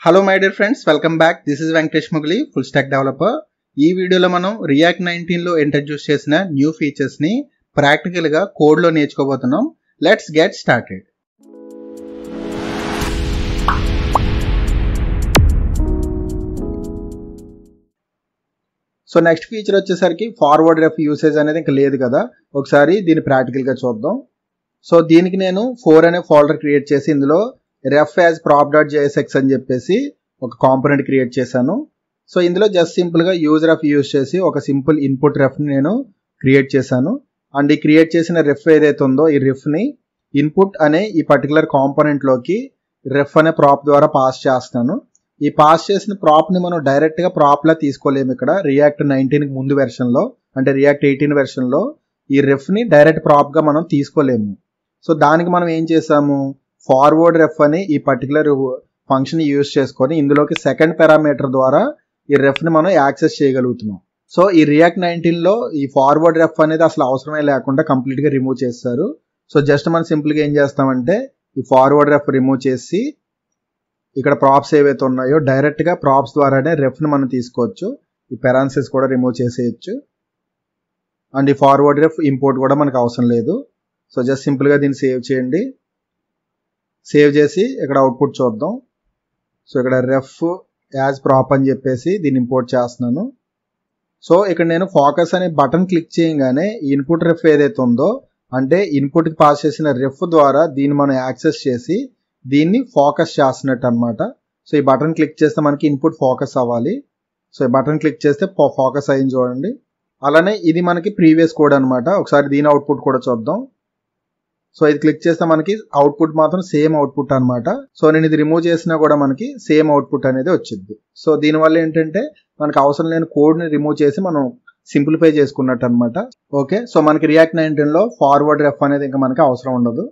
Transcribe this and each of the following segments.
Hello my dear friends, welcome back. This is Venkatesh Mugili, full stack developer. ఈ వీడియోలో మనం React 19లో ఇంట్రడ్యూస్ చేసిన న్యూ ఫీచర్స్ని ప్రాక్టికల్గా కోడ్లో నేర్చుకోబోతున్నాం. Let's get started. So next feature వచ్చేసరికి ఫార్వర్డ్ రెఫ్ యూసేజ్ అనేది ఇంకా లేదు కదా, ఒకసారి దీన్ని ప్రాక్టికల్గా చూద్దాం. సో దీనికి నేను 4 అనే ఫోల్డర్ క్రియేట్ చేసి ఇందులో ref as prop.jsx అని చెప్పేసి ఒక కాంపోనెంట్ క్రియేట్ చేశాను. సో ఇందులో జస్ట్ సింపుల్గా యూజర్ ఆఫ్ యూజ్ చేసి ఒక సింపుల్ ఇన్పుట్ రెఫ్ని నేను క్రియేట్ చేశాను. అండ్ ఈ క్రియేట్ చేసిన రెఫ్ ఏదైతే ఉందో ఈ రెఫ్ని ఇన్పుట్ అనే ఈ పర్టికులర్ కాంపోనెంట్లోకి రెఫ్ అనే ప్రాప్ ద్వారా పాస్ చేస్తాను. ఈ పాస్ చేసిన ప్రాప్ని మనం డైరెక్ట్గా ప్రాప్లా తీసుకోలేము. ఇక్కడ రియాక్ట్ 19కి ముందు వెర్షన్లో అంటే రియాక్ట్ 18 వెర్షన్లో ఈ రెఫ్ని డైరెక్ట్ ప్రాప్గా మనం తీసుకోలేము. సో దానికి మనం ఏం చేసాము, ఫార్వర్డ్ రెఫ్ అని ఈ పర్టికులర్ ఫంక్షన్ యూజ్ చేసుకొని ఇందులోకి సెకండ్ పారామీటర్ ద్వారా ఈ రెఫ్ని మనం యాక్సెస్ చేయగలుగుతున్నాం. సో ఈ రియాక్ట్ 19లో ఈ ఫార్వర్డ్ రెఫ్ అనేది అసలు అవసరమే లేకుండా కంప్లీట్గా రిమూవ్ చేస్తారు. సో జస్ట్ మనం సింపుల్గా ఏం చేస్తామంటే ఈ ఫార్వర్డ్ రెఫ్ రిమూవ్ చేసి ఇక్కడ ప్రాప్స్ ఏవైతే ఉన్నాయో డైరెక్ట్గా ప్రాప్స్ ద్వారానే రెఫ్ని మనం తీసుకోవచ్చు. ఈ పెరాన్సిస్ కూడా రిమూవ్ చేసేయచ్చు. అండ్ ఈ ఫార్వర్డ్ రెఫ్ ఇంపోర్ట్ కూడా మనకు అవసరం లేదు. సో జస్ట్ సింపుల్గా దీన్ని సేవ్ చేయండి. సేవ్ చేసి ఇక్కడ అవుట్పుట్ చూద్దాం. సో ఇక్కడ రెఫ్ యాజ్ ప్రాప్ అని చెప్పేసి దీన్ని ఇంపోర్ట్ చేస్తున్నాను. సో ఇక్కడ నేను ఫోకస్ అనే బటన్ క్లిక్ చేయగానే ఇన్పుట్ రెఫ్ ఏదైతే ఉందో అంటే ఇన్పుట్కి పాస్ చేసిన రెఫ్ ద్వారా దీన్ని మనం యాక్సెస్ చేసి దీన్ని ఫోకస్ చేస్తున్నట్టు అనమాట. సో ఈ బటన్ క్లిక్ చేస్తే మనకి ఇన్పుట్ ఫోకస్ అవ్వాలి. సో ఈ బటన్ క్లిక్ చేస్తే ఫోకస్ అయింది చూడండి. అలానే ఇది మనకి ప్రీవియస్ కోడ్ అనమాట. ఒకసారి దీని అవుట్పుట్ కూడా చూద్దాం. సో ఇది క్లిక్ చేస్తే మనకి అవుట్పుట్ మాత్రం సేమ్ అవుట్పుట్ అనమాట. సో నేను ఇది రిమూవ్ చేసినా కూడా మనకి సేమ్ అవుట్పుట్ అనేది వచ్చింది. సో దీనివల్ల ఏంటంటే మనకు అవసరం లేని కోడ్ని రిమూవ్ చేసి మనం సింప్లిఫై చేసుకున్నట్టు అనమాట. ఓకే, సో మనకి రియాక్ట్ 19లో ఫార్వర్డ్ రెఫ్ అనేది ఇంకా మనకి అవసరం ఉండదు.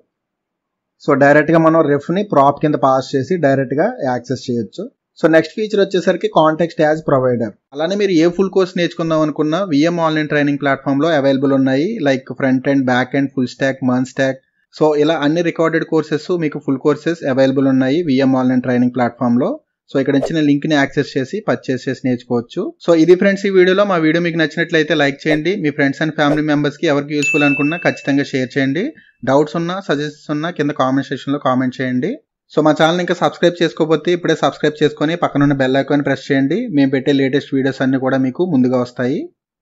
సో డైరెక్ట్గా మనం రెఫ్ని ప్రాప్ కింద పాస్ చేసి డైరెక్ట్గా యాక్సెస్ చేయొచ్చు. సో నెక్స్ట్ ఫీచర్ వచ్చేసరికి కాంటెక్స్ట్ యాజ్ ప్రొవైడర్. అలానే మీరు ఏ ఫుల్ కోర్స్ నేర్చుకుందాం అనుకున్నా విఎం ఆన్లైన్ ట్రైనింగ్ ప్లాట్ఫామ్లో అవైలబుల్ ఉన్నాయి. Like front and back and full stock, Mann stock. So ఇలా అన్ని రికార్డెడ్ కోర్సెస్ మీకు ఫుల్ కోర్సెస్ అవైలబుల్ ఉన్నాయి విఎం ఆన్లైన్ ట్రైనింగ్ ప్లాట్ఫామ్లో. సో ఇక్కడ ఇచ్చిన లింక్ని యాక్సెస్ చేసి పర్చేస్ చేసి నేర్చుకోవచ్చు. సో ఇది ఫ్రెండ్స్ ఈ వీడియోలో. మా వీడియో మీకు నచ్చినట్లయితే లైక్ చేయండి. మీ ఫ్రెండ్స్ అండ్ ఫ్యామిలీ మెంబర్స్కి ఎవరికి యూస్ఫుల్ అనుకున్నా ఖచ్చితంగా షేర్ చేయండి. డౌట్స్ ఉన్నా సజెషన్స్ ఉన్నా కింద కామెంట్ సెక్షన్లో కామెంట్ చేయండి. సో మా ఛానల్ ఇంకా సబ్స్క్రైబ్ చేసుకోకపోతే ఇప్పుడే సబ్స్క్రైబ్ చేసుకొని పక్కనున్న బెల్ ఐకాన్ ప్రెస్ చేయండి. మేము పెట్టే లేటెస్ట్ వీడియోస్ అన్ని కూడా మీకు ముందుగా వస్తాయి.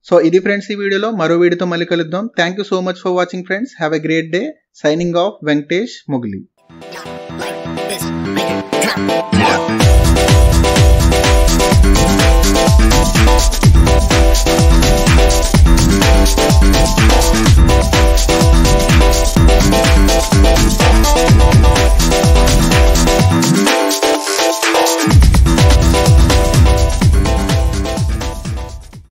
సో ఇది ఫ్రెండ్స్ ఈ వీడియోలో. మరో వీడియోతో మళ్ళీ కలుద్దాం. Thank you so much for watching friends. Have a great day. Signing off, Venkatesh Mugili.